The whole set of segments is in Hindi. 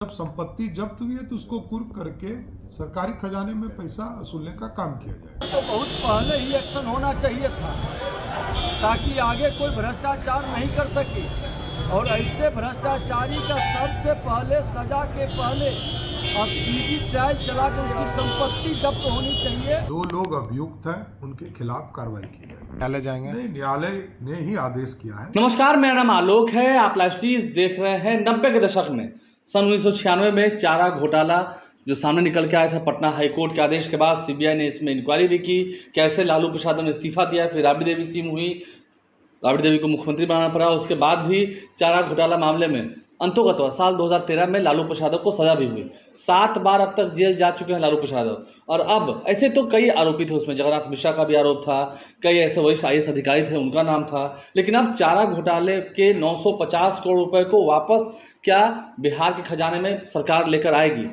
जब संपत्ति जब्त हुई है तो उसको कुर्क करके सरकारी खजाने में पैसा वसूलने का काम किया जाए। तो बहुत पहले ही एक्शन होना चाहिए था ताकि आगे कोई भ्रष्टाचार नहीं कर सके, और ऐसे भ्रष्टाचारी का सबसे पहले सजा के पहले स्पीडी ट्रायल चला कर उसकी संपत्ति जब्त होनी चाहिए। 2 लोग अभियुक्त हैं, उनके खिलाफ कार्रवाई की जाए। न्यायालय जाएंगे? नहीं, न्यायालय ने ही आदेश किया है। नमस्कार, मेरा नाम आलोक है। आप लाइव स्ट्रीम देख रहे हैं। 90 के दशक में सन 1996 में चारा घोटाला जो सामने निकल के आया था, पटना हाईकोर्ट के आदेश के बाद सीबीआई ने इसमें इंक्वायरी भी की। कैसे लालू प्रसाद ने इस्तीफा दिया, फिर राबड़ी देवी सीएम हुई, राबड़ी देवी को मुख्यमंत्री बनाना पड़ा। उसके बाद भी चारा घोटाला मामले में अंतोगत साल 2013 में लालू प्रसाद को सजा भी हुई। 7 बार अब तक जेल जा चुके हैं लालू प्रसाद। और अब ऐसे तो कई आरोपी थे, उसमें जगन्नाथ मिश्रा का भी आरोप था, कई ऐसे वरिष्ठ IAS अधिकारी थे, उनका नाम था। लेकिन अब चारा घोटाले के 950 करोड़ रुपए को वापस क्या बिहार के खजाने में सरकार लेकर आएगी?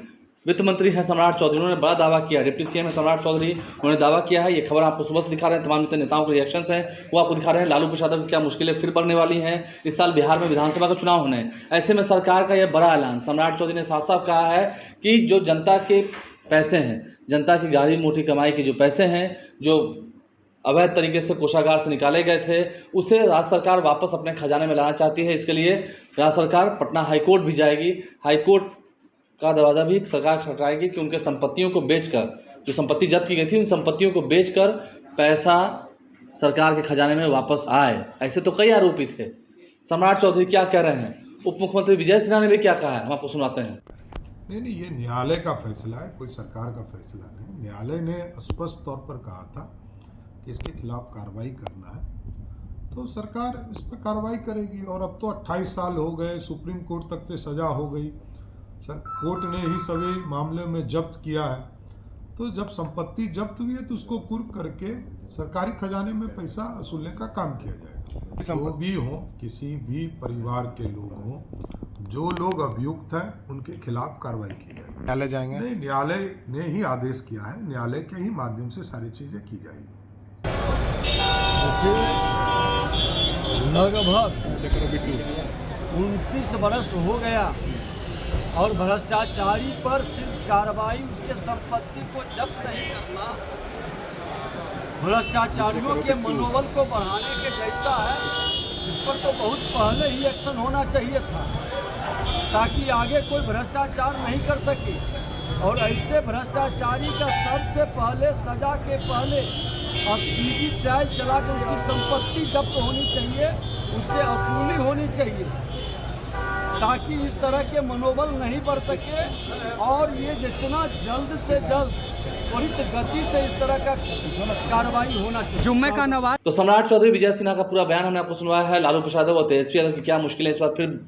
वित्त मंत्री हैं सम्राट चौधरी, उन्होंने बड़ा दावा किया। डिप्टी सीएम है सम्राट चौधरी, उन्होंने दावा किया है। ये खबर आपको सुबह से दिखा रहे हैं, तमाम नेताओं के रिएक्शंस हैं वो आपको दिखा रहे हैं। लालू प्रसाद की क्या मुश्किलें फिर बढ़ने वाली हैं। इस साल बिहार में विधानसभा का चुनाव होने हैं, ऐसे में सरकार का यह बड़ा ऐलान। सम्राट चौधरी ने साफ साफ कहा है कि जो जनता के पैसे हैं, जनता की गाढ़ी मोटी कमाई के जो पैसे हैं, जो अवैध तरीके से कोषागार से निकाले गए थे, उसे राज्य सरकार वापस अपने खजाने में लाना चाहती है। इसके लिए राज्य सरकार पटना हाईकोर्ट भी जाएगी। हाईकोर्ट का दरवाज़ा भी सरकार खटखटाएगी कि उनके संपत्तियों को बेचकर, जो संपत्ति जब्त की गई थी, उन संपत्तियों को बेचकर पैसा सरकार के खजाने में वापस आए। ऐसे तो कई आरोपी थे। सम्राट चौधरी क्या कह रहे हैं, उप मुख्यमंत्री विजय सिन्हा ने भी क्या कहा है, हम आपको सुनाते हैं। नहीं, ये न्यायालय का फैसला है, कोई सरकार का फैसला नहीं। न्यायालय ने स्पष्ट तौर पर कहा था कि इसके खिलाफ कार्रवाई करना है, तो सरकार इस पर कार्रवाई करेगी। और अब तो 28 साल हो गए, सुप्रीम कोर्ट तक से सजा हो गई, सर कोर्ट ने ही सभी मामले में जब्त किया है। तो जब संपत्ति जब्त हुई है तो उसको कुर्क करके सरकारी खजाने में पैसा वसूलने का काम किया जाएगा। जो भी हो, किसी भी परिवार के लोग हों, जो लोग अभियुक्त हैं, उनके खिलाफ कार्रवाई की जाएगी। न्यायालय जाएंगे? नहीं, न्यायालय ने ही आदेश किया है, न्यायालय के ही माध्यम से सारी चीजें की जाएगी। लगभग 29 वर्ष हो गया और भ्रष्टाचारी पर सिर्फ कार्रवाई उसके संपत्ति को जब्त नहीं करना भ्रष्टाचारियों के मनोबल को बढ़ाने के जैसा है। इस पर तो बहुत पहले ही एक्शन होना चाहिए था ताकि आगे कोई भ्रष्टाचार नहीं कर सके, और ऐसे भ्रष्टाचारी का सबसे पहले सजा के पहले स्पीडी ट्रायल चला कर उसकी संपत्ति जब्त होनी चाहिए, उससे वसूली होनी चाहिए, ताकि इस तरह के मनोबल नहीं बढ़ सके। और ये जितना जल्द से जल्द त्वरित गति से इस तरह का कार्रवाई होना चाहिए। जुम्मे का नवाज। तो सम्राट चौधरी विजय सिन्हा का पूरा बयान हमने आपको सुनवाया है। लालू प्रसाद और तेजस्वी यादव की क्या मुश्किलें इस बार फिर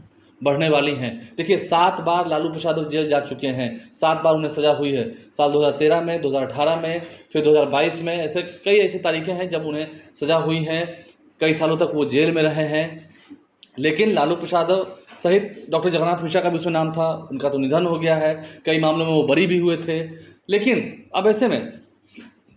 बढ़ने वाली हैं। देखिए, 7 बार लालू प्रसाद जेल जा चुके हैं, 7 बार उन्हें सजा हुई है। साल 2013 में, 2018 में, फिर 2022 में, ऐसे कई ऐसी तारीखें हैं जब उन्हें सजा हुई हैं। कई सालों तक वो जेल में रहे हैं। लेकिन लालू प्रसाद सहित डॉक्टर जगन्नाथ मिश्रा का भी उसमें नाम था, उनका तो निधन हो गया है। कई मामलों में वो बरी भी हुए थे। लेकिन अब ऐसे में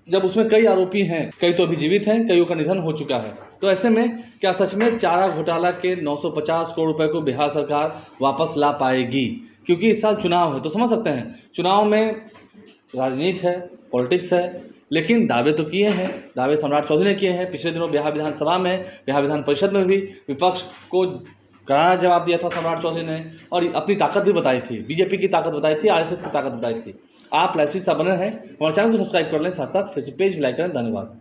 जब उसमें कई आरोपी हैं, कई तो अभी जीवित हैं, कईयों का निधन हो चुका है, तो ऐसे में क्या सच में चारा घोटाला के 950 करोड़ रुपए को बिहार सरकार वापस ला पाएगी? क्योंकि इस साल चुनाव है, तो समझ सकते हैं चुनाव में राजनीति है, पॉलिटिक्स है, लेकिन दावे तो किए हैं, दावे सम्राट चौधरी ने किए हैं। पिछले दिनों बिहार विधानसभा में, बिहार विधान परिषद में भी विपक्ष को करारा जवाब दिया था सम्राट चौधरी ने, और अपनी ताकत भी बताई थी, बीजेपी की ताकत बताई थी, RSS की ताकत बताई थी। आप लाइव से बने हैं, हमारे चैनल को सब्सक्राइब कर लें, साथ साथ फेसबुक पेज भी लाइक करें। धन्यवाद।